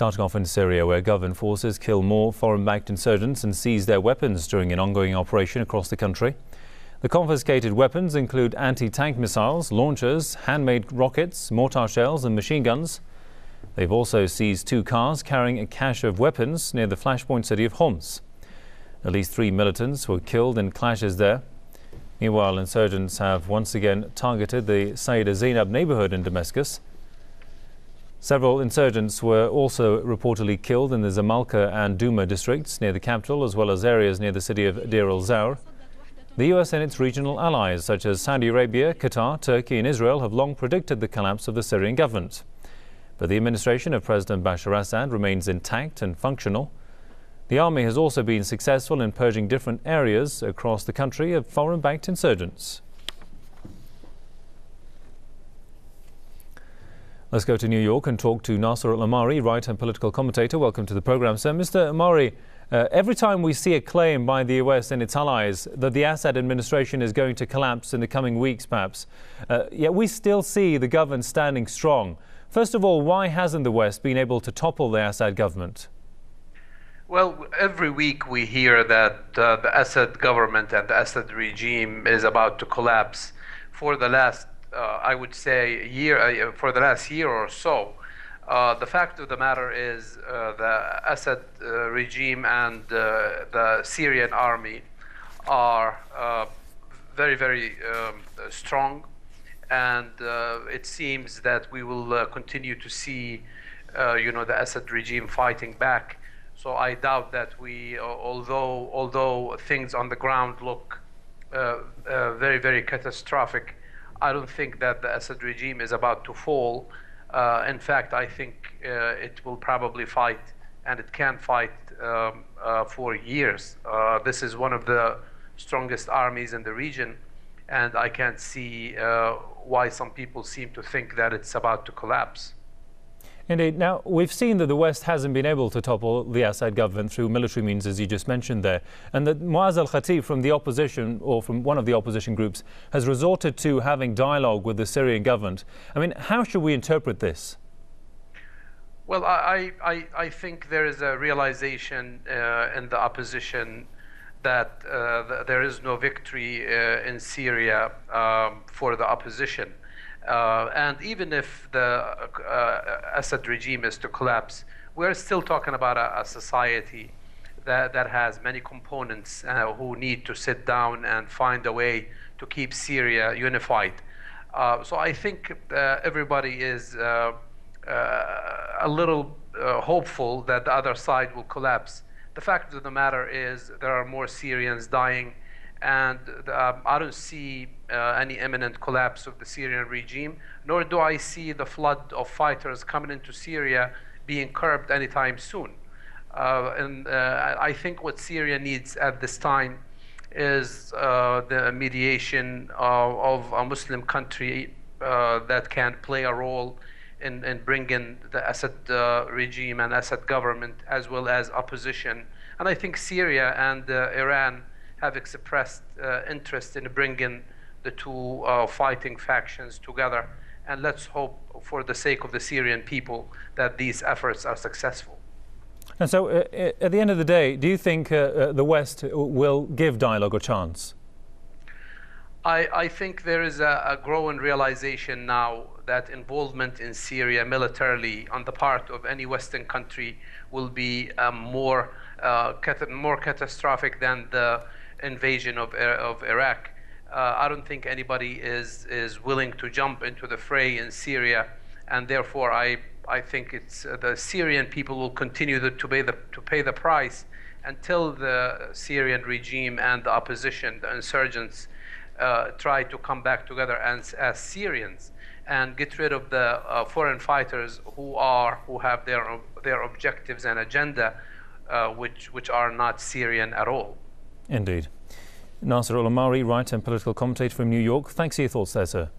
Starting off in Syria, where government forces kill more foreign-backed insurgents and seize their weapons during an ongoing operation across the country. The confiscated weapons include anti-tank missiles, launchers, handmade rockets, mortar shells and machine guns. They've also seized 2 cars carrying a cache of weapons near the flashpoint city of Homs. At least 3 militants were killed in clashes there. Meanwhile, insurgents have once again targeted the Sayyidah Zainab neighborhood in Damascus. Several insurgents were also reportedly killed in the Zamalka and Douma districts near the capital, as well as areas near the city of Deir al-Zawr. The US and its regional allies, such as Saudi Arabia, Qatar, Turkey and Israel, have long predicted the collapse of the Syrian government. But the administration of President Bashar Assad remains intact and functional. The army has also been successful in purging different areas across the country of foreign-backed insurgents. Let's go to New York and talk to Naser al-Omari, writer and political commentator. Welcome to the program, sir. Mr. Omari, every time we see a claim by the US and its allies that the Assad administration is going to collapse in the coming weeks, perhaps, yet we still see the government standing strong. First of all, why hasn't the West been able to topple the Assad government? Well, every week we hear that the Assad government and the Assad regime is about to collapse. For the last I would say for the last year or so. The fact of the matter is the Assad regime and the Syrian Army are very, very strong, and it seems that we will continue to see the Assad regime fighting back. So I doubt that although things on the ground look very, very catastrophic, I don't think that the Assad regime is about to fall. In fact, I think it will probably fight, and it can fight for years. This is one of the strongest armies in the region, and I can't see why some people seem to think that it's about to collapse. Indeed. Now, we've seen that the West hasn't been able to topple the Assad government through military means, as you just mentioned there, and that Muaz al-Khatib from the opposition, or from one of the opposition groups, has resorted to having dialogue with the Syrian government. I mean, how should we interpret this? Well, I think there is a realization in the opposition that there is no victory in Syria for the opposition. And even if the Assad regime is to collapse, we're still talking about a society that has many components who need to sit down and find a way to keep Syria unified. So I think everybody is a little hopeful that the other side will collapse. The fact of the matter is there are more Syrians dying, and I don't see any imminent collapse of the Syrian regime, nor do I see the flood of fighters coming into Syria being curbed anytime soon. I think what Syria needs at this time is the mediation of a Muslim country that can play a role in bringing the Assad regime and Assad government, as well as opposition. And I think Syria and Iran have expressed interest in bringing the two fighting factions together. And let's hope, for the sake of the Syrian people, that these efforts are successful. And so, at the end of the day, do you think the West will give dialogue a chance? I think there is a growing realization now that involvement in Syria militarily on the part of any Western country will be more catastrophic than the invasion of Iraq. I don't think anybody is willing to jump into the fray in Syria, and therefore I think it's the Syrian people will continue to pay the price until the Syrian regime and the opposition, the insurgents, try to come back together as Syrians and get rid of the foreign fighters who have their objectives and agenda, which are not Syrian at all. Indeed. Naser al-Omari, writer and political commentator from New York. Thanks for your thoughts there, sir.